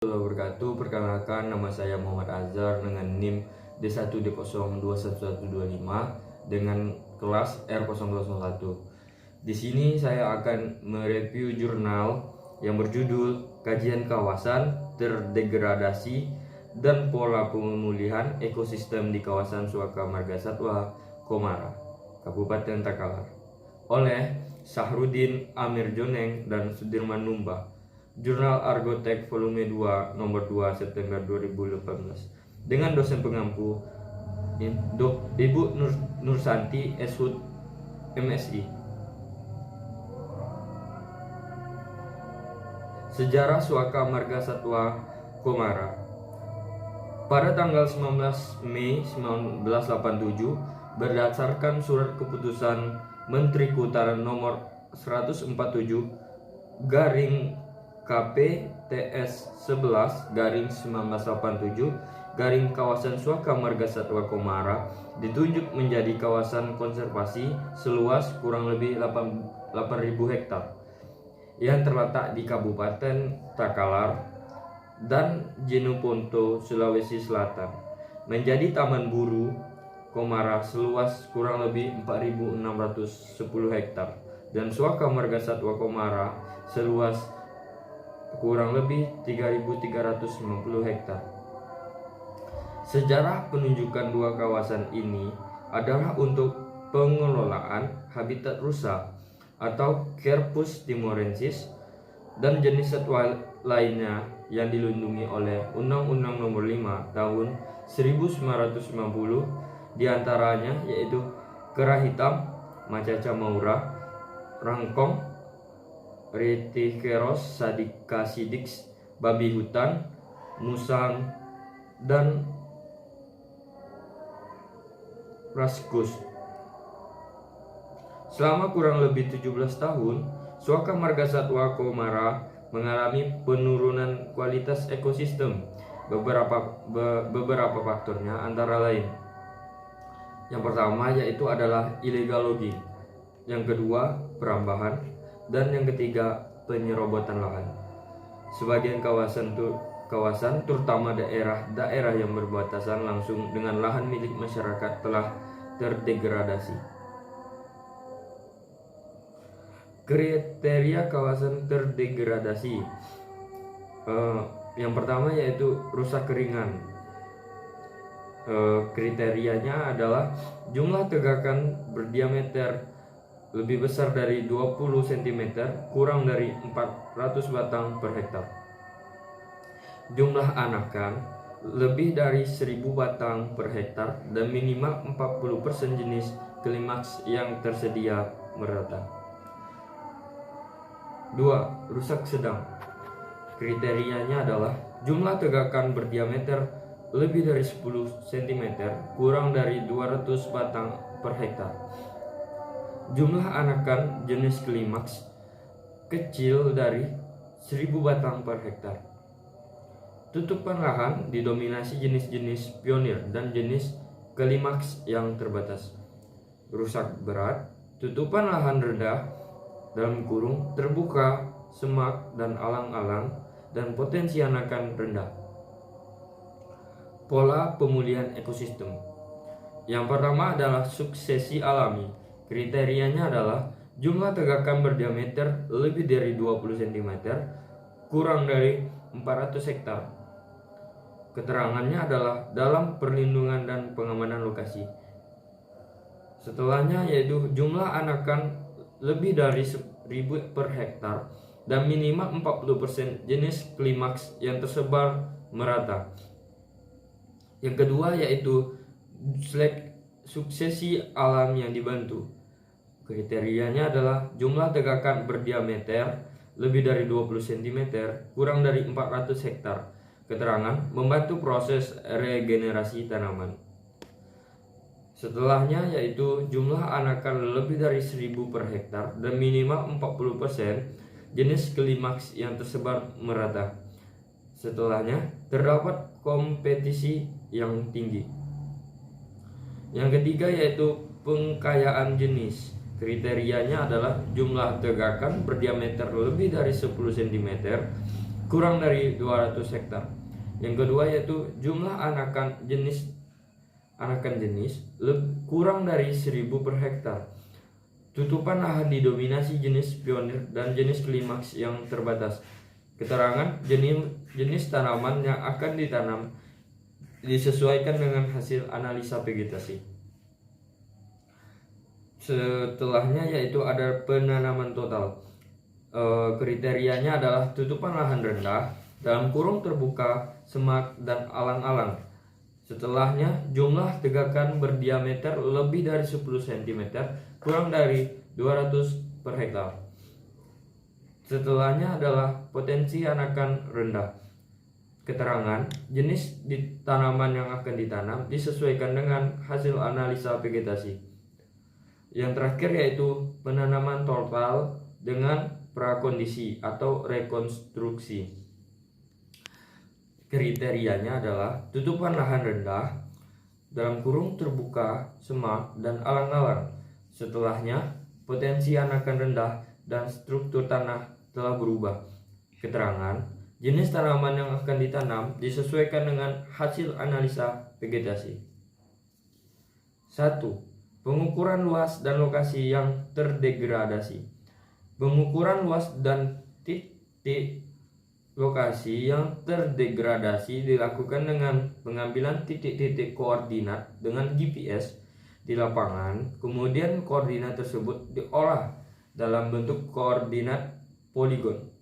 Wabarakatuh. Perkenalkan, nama saya Muhammad Azhar dengan NIM D1D021125 dengan kelas R0201. Di sini saya akan mereview jurnal yang berjudul Kajian Kawasan Terdegradasi dan Pola Pemulihan Ekosistem di Kawasan Suaka Marga Satwa Komara, Kabupaten Takalar, oleh Sahrudin Amir Joneng dan Sudirman Numba. Jurnal Argotek volume 2 nomor 2 September 2018 dengan dosen pengampu Ibu Nursanti Eshud MSI. Sejarah Suaka Marga Satwa Komara. Pada tanggal 19 Mei 1987 berdasarkan surat keputusan Menteri Kehutanan nomor 147 garing KPTS 11 garing 1987 garing kawasan Suaka Marga Satwa Komara ditunjuk menjadi kawasan konservasi seluas kurang lebih 8.000 hektar yang terletak di Kabupaten Takalar dan Jeneponto, Sulawesi Selatan, menjadi Taman Buru Komara seluas kurang lebih 4.610 hektar dan Suaka Marga Satwa Komara seluas kurang lebih 3.390 hektar. Sejarah penunjukan dua kawasan ini adalah untuk pengelolaan habitat rusa atau Quercus timorensis dan jenis satwa lainnya yang dilindungi oleh Undang-Undang Nomor 5 Tahun 1990, diantaranya yaitu kera hitam, macaca maura, rangkong, Reticeros sadicasidix, babi hutan, musang, dan raskus. Selama kurang lebih 17 tahun, Suaka Marga Satwa Komara mengalami penurunan kualitas ekosistem. Beberapa faktornya antara lain: yang pertama yaitu adalah illegal logging, yang kedua perambahan, dan yang ketiga penyerobotan lahan. Sebagian kawasan terutama daerah yang berbatasan langsung dengan lahan milik masyarakat telah terdegradasi. Kriteria kawasan terdegradasi, yang pertama yaitu rusak ringan. Kriterianya adalah jumlah tegakan berdiameter lebih besar dari 20 cm, kurang dari 400 batang per hektar. Jumlah anakan lebih dari 1.000 batang per hektar dan minimal 40% jenis klimaks yang tersedia merata. 2. Rusak sedang. Kriterianya adalah jumlah tegakan berdiameter lebih dari 10 cm, kurang dari 200 batang per hektar. Jumlah anakan jenis klimaks kecil dari 1.000 batang per hektar. Tutupan lahan didominasi jenis-jenis pionir dan jenis klimaks yang terbatas. Rusak berat, tutupan lahan rendah dalam kurung terbuka, semak dan alang-alang, dan potensi anakan rendah. Pola pemulihan ekosistem. Yang pertama adalah suksesi alami. Kriterianya adalah jumlah tegakan berdiameter lebih dari 20 cm, kurang dari 400 hektar. Keterangannya adalah dalam perlindungan dan pengamanan lokasi. Setelahnya yaitu jumlah anakan lebih dari 1.000 per hektar dan minimal 40% jenis klimaks yang tersebar merata. Yang kedua yaitu suksesi alam yang dibantu. Kriterianya adalah jumlah tegakan berdiameter lebih dari 20 cm, kurang dari 400 hektar. Keterangan membantu proses regenerasi tanaman. Setelahnya yaitu jumlah anakan lebih dari 1.000 per hektar dan minimal 40% jenis klimaks yang tersebar merata. Setelahnya terdapat kompetisi yang tinggi. Yang ketiga yaitu pengkayaan jenis. Kriterianya adalah jumlah tegakan berdiameter lebih dari 10 cm, kurang dari 200 hektar. Yang kedua yaitu jumlah anakan jenis kurang dari 1000 per hektar. Tutupan lahan didominasi jenis pionir dan jenis klimaks yang terbatas. Keterangan jenis tanaman yang akan ditanam disesuaikan dengan hasil analisa vegetasi. Setelahnya yaitu ada penanaman total. Kriterianya adalah tutupan lahan rendah, dalam kurung terbuka, semak, dan alang-alang. Setelahnya jumlah tegakan berdiameter lebih dari 10 cm, kurang dari 200 per hektar. Setelahnya adalah potensi anakan rendah. Keterangan jenis tanaman yang akan ditanam disesuaikan dengan hasil analisa vegetasi. Yang terakhir yaitu penanaman total dengan prakondisi atau rekonstruksi. Kriterianya adalah tutupan lahan rendah, dalam kurung terbuka, semak, dan alang-alang. Setelahnya potensi anakan rendah dan struktur tanah telah berubah. Keterangan jenis tanaman yang akan ditanam disesuaikan dengan hasil analisa vegetasi. 1. Pengukuran luas dan lokasi yang terdegradasi. Pengukuran luas dan titik lokasi yang terdegradasi dilakukan dengan pengambilan titik-titik koordinat dengan GPS di lapangan. Kemudian koordinat tersebut diolah dalam bentuk koordinat poligon.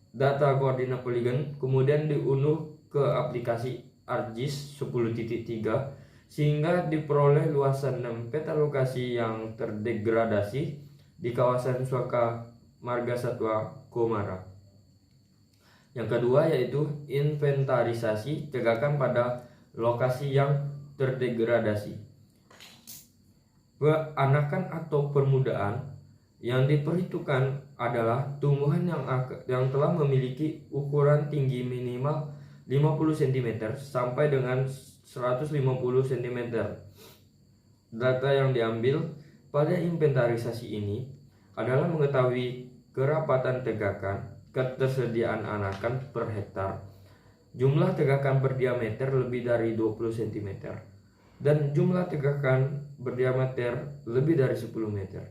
Data koordinat poligon kemudian diunduh ke aplikasi ArcGIS 10.3 sehingga diperoleh luasan dan peta lokasi yang terdegradasi di kawasan Suaka Marga Satwa Komara. Yang kedua yaitu inventarisasi tegakan pada lokasi yang terdegradasi. Anakan atau permudaan yang diperhitungkan adalah tumbuhan yang telah memiliki ukuran tinggi minimal 50 cm sampai dengan 150 cm. Data yang diambil pada inventarisasi ini adalah mengetahui kerapatan tegakan, ketersediaan anakan per hektar, jumlah tegakan berdiameter lebih dari 20 cm, dan jumlah tegakan berdiameter lebih dari 10 meter.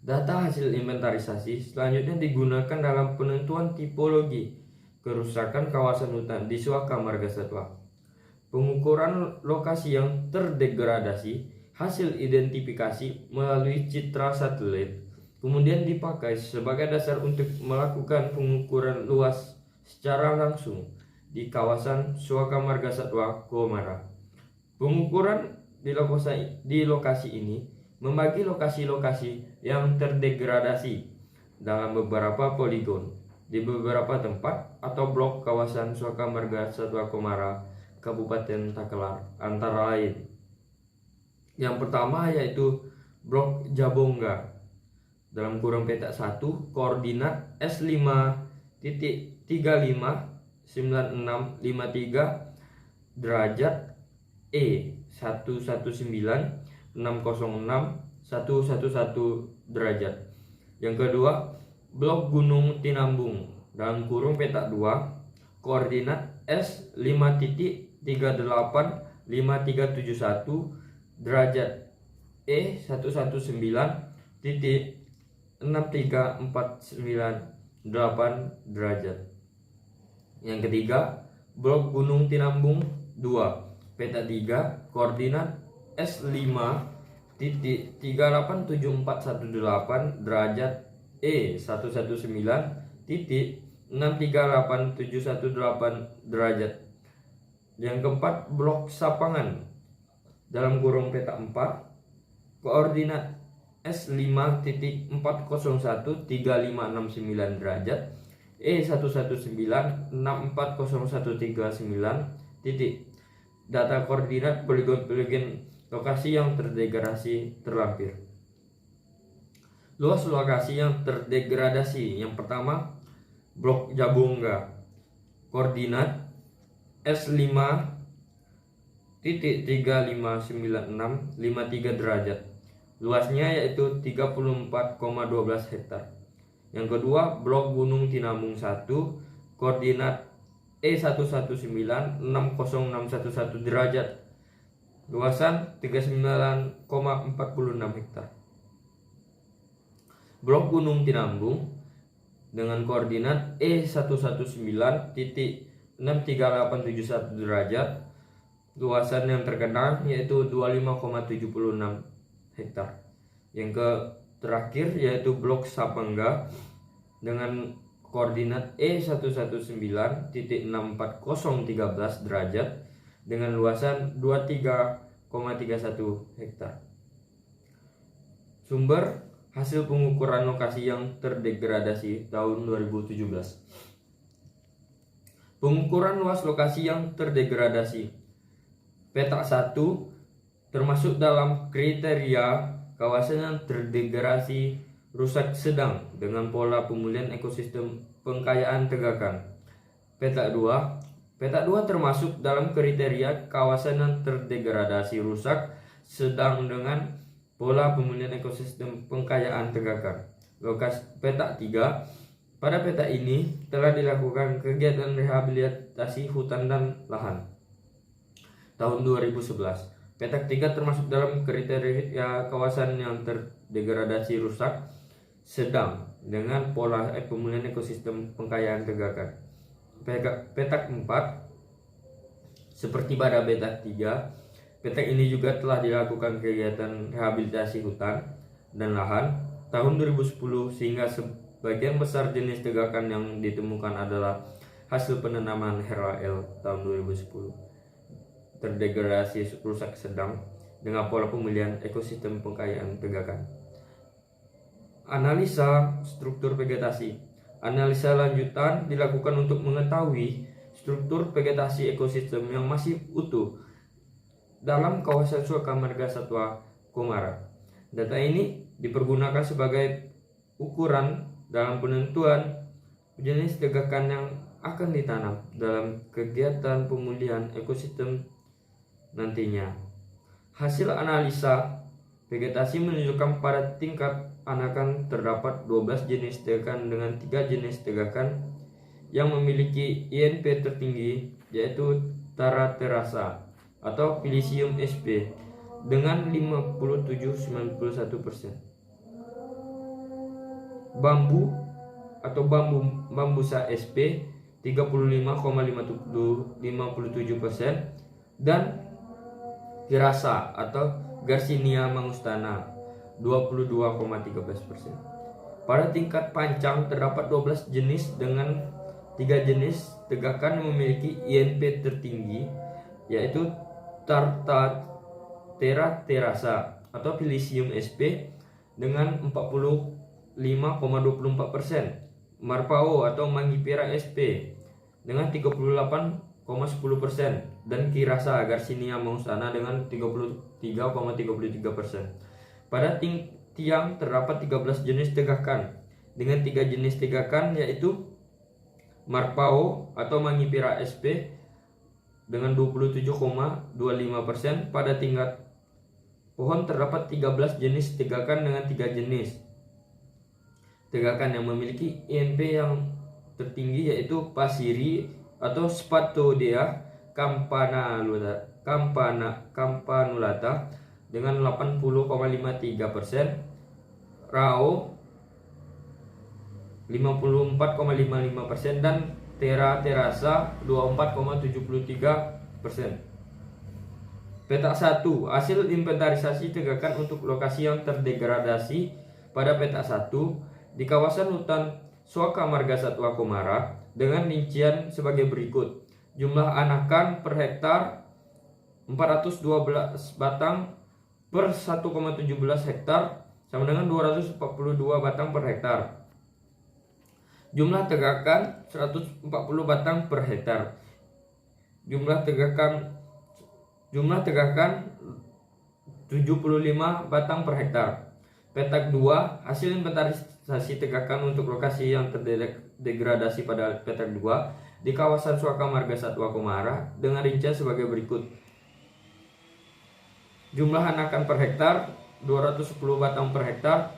Data hasil inventarisasi selanjutnya digunakan dalam penentuan tipologi kerusakan kawasan hutan di Suaka Marga Satwa. Pengukuran lokasi yang terdegradasi, hasil identifikasi melalui citra satelit, kemudian dipakai sebagai dasar untuk melakukan pengukuran luas secara langsung di kawasan Suaka Marga Satwa Komara. Pengukuran di lokasi ini membagi lokasi-lokasi yang terdegradasi dalam beberapa poligon di beberapa tempat atau blok kawasan Suaka Marga Satwa Komara, Kabupaten Takelar, antara lain. Yang pertama yaitu blok Jabongga dalam kurung peta 1 koordinat S5.359653 derajat E 119606111 derajat. Yang kedua blok Gunung Tinambung dalam kurung peta 2 koordinat S5.385371 derajat E 119.63498 derajat. Yang ketiga blok Gunung Tinambung 2 peta 3 koordinat S5.3874118 derajat E 119.6387118 derajat. Yang keempat blok Sapangan dalam kurung peta 4 koordinat S5.401359 derajat E 119.6401339 titik. Data koordinat poligon-poligon lokasi yang terdegradasi terlampir. Luas lokasi yang terdegradasi. Yang pertama blok Jabongga koordinat S5.359653 derajat. Luasnya yaitu 34,12 hektar. Yang kedua, blok Gunung Tinambung 1, koordinat E1196061 derajat, luasan 39,46 hektar. Blok Gunung Tinambung dengan koordinat E119.63871 derajat, luasan yang terkenal yaitu 25,76 hektar. Yang terakhir yaitu blok Sapangga dengan koordinat E119.64013 derajat dengan luasan 23,31 hektar. Sumber hasil pengukuran lokasi yang terdegradasi tahun 2017. Pengukuran luas lokasi yang terdegradasi. Peta 1 termasuk dalam kriteria kawasan yang terdegradasi rusak sedang dengan pola pemulihan ekosistem pengkayaan tegakan. Peta 2 termasuk dalam kriteria kawasan yang terdegradasi rusak sedang dengan pola pemulihan ekosistem pengkayaan tegakan. Peta 3. Pada peta ini telah dilakukan kegiatan rehabilitasi hutan dan lahan tahun 2011. Peta 3 termasuk dalam kriteria kawasan yang terdegradasi rusak sedang dengan pola pemulihan ekosistem pengkayaan tegakan. Peta 4 seperti pada peta 3, peta ini juga telah dilakukan kegiatan rehabilitasi hutan dan lahan tahun 2010 sehingga sebagian besar jenis tegakan yang ditemukan adalah hasil penanaman HRL tahun 2010. Terdegradasi rusak sedang dengan pola pemulihan ekosistem pengkayaan tegakan. Analisa struktur vegetasi. Analisa lanjutan dilakukan untuk mengetahui struktur vegetasi ekosistem yang masih utuh dalam kawasan Suaka Marga Satwa Komara. Data ini dipergunakan sebagai ukuran dalam penentuan jenis tegakan yang akan ditanam dalam kegiatan pemulihan ekosistem nantinya. Hasil analisa vegetasi menunjukkan pada tingkat anakan terdapat 12 jenis tegakan dengan 3 jenis tegakan yang memiliki INP tertinggi yaitu Tara terasa atau Pilisium sp dengan 57,91%. Bambu atau bambusa sp 35,57% dan Kirasa atau Garcinia mangustana 22,13%. Pada tingkat pancang terdapat 12 jenis dengan 3 jenis tegakan yang memiliki INP tertinggi yaitu Tera terasa atau Pilisium sp dengan 45,24%, Marpao atau Mangipira sp dengan 38,10% dan Kirasa Garcinia mangustana dengan 33,33%. Pada tiang terdapat 13 jenis tegakan dengan 3 jenis tegakan yaitu Marpao atau Mangipira sp dengan 27,25%. Pada tingkat pohon terdapat 13 jenis tegakan dengan 3 jenis tegakan yang memiliki INP yang tertinggi yaitu Pasiri atau Spathodea campanulata dengan 80,53%, Rao 54,55% dan Tera terasa 24,73%. Peta 1. Hasil inventarisasi tegakan untuk lokasi yang terdegradasi pada peta 1 di kawasan hutan Suaka Marga Satwa Komara dengan rincian sebagai berikut. Jumlah anakan per hektar 412 batang per 1,17 hektar sama dengan 242 batang per hektar. Jumlah tegakan 140 batang per hektar. Jumlah tegakan 75 batang per hektar. Peta 2. Hasil inventarisasi tegakan untuk lokasi yang terdegradasi pada peta 2 di kawasan Suaka Marga Satwa Komara dengan rincian sebagai berikut. Jumlah anakan per hektar 210 batang per hektar.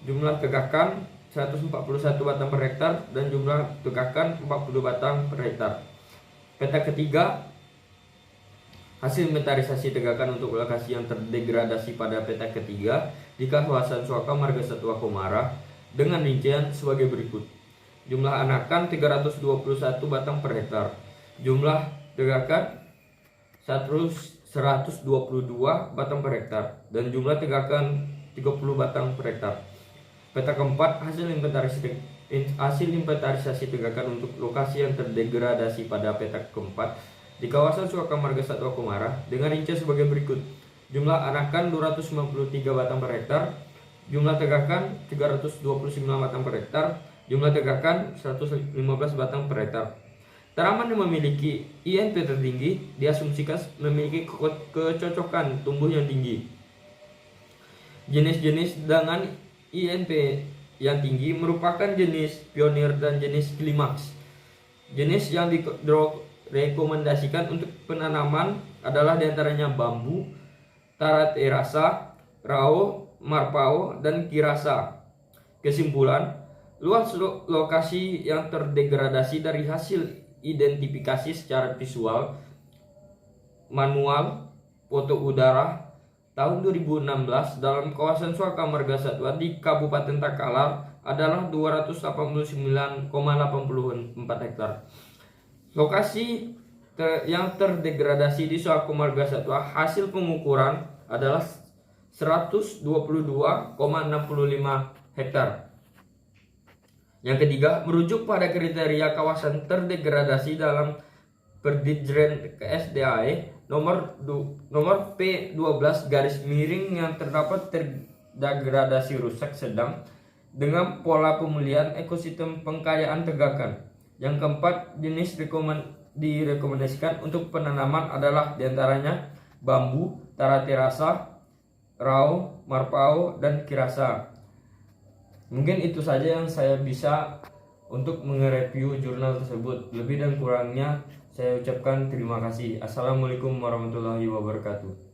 Jumlah tegakan 141 batang per hektar dan jumlah tegakan 40 batang per hektar. Peta ketiga, hasil inventarisasi tegakan untuk lokasi yang terdegradasi pada peta ketiga di kawasan Suaka Marga Satwa Komara dengan rincian sebagai berikut. Jumlah anakan 321 batang per hektar. Jumlah tegakan 122 batang per hektar dan jumlah tegakan 30 batang per hektar. Peta keempat, hasil inventarisasi tegakan untuk lokasi yang terdegradasi pada peta keempat di kawasan Suaka Marga Satwa Komara dengan rincian sebagai berikut. Jumlah anakan 293 batang per hektar, jumlah tegakan 329 batang per hektar, jumlah tegakan 115 batang per hektar. Tanaman yang memiliki INP tertinggi diasumsikan memiliki kecocokan tumbuh yang tinggi. Jenis-jenis dengan INP yang tinggi merupakan jenis pionir dan jenis klimaks. Jenis yang direkomendasikan untuk penanaman adalah diantaranya bambu, taraterasa, rao, marpao, dan kirasa. Kesimpulan, luas lokasi yang terdegradasi dari hasil identifikasi secara visual, manual, foto udara tahun 2016 dalam kawasan Suaka Marga Satwa di Kabupaten Takalar adalah 289,84 hektar. Lokasi yang terdegradasi di Suaka Marga Satwa hasil pengukuran adalah 122,65 hektar. Yang ketiga, merujuk pada kriteria kawasan terdegradasi dalam Perdijren KSDAE nomor P12 garis miring yang terdapat terdegradasi rusak sedang dengan pola pemulihan ekosistem pengkayaan tegakan. Yang keempat, jenis direkomendasikan untuk penanaman adalah diantaranya bambu, taraterasa, rao, marpao, dan kirasa. Mungkin itu saja yang saya bisa untuk mereview jurnal tersebut. Lebih dan kurangnya saya ucapkan terima kasih. Assalamualaikum warahmatullahi wabarakatuh.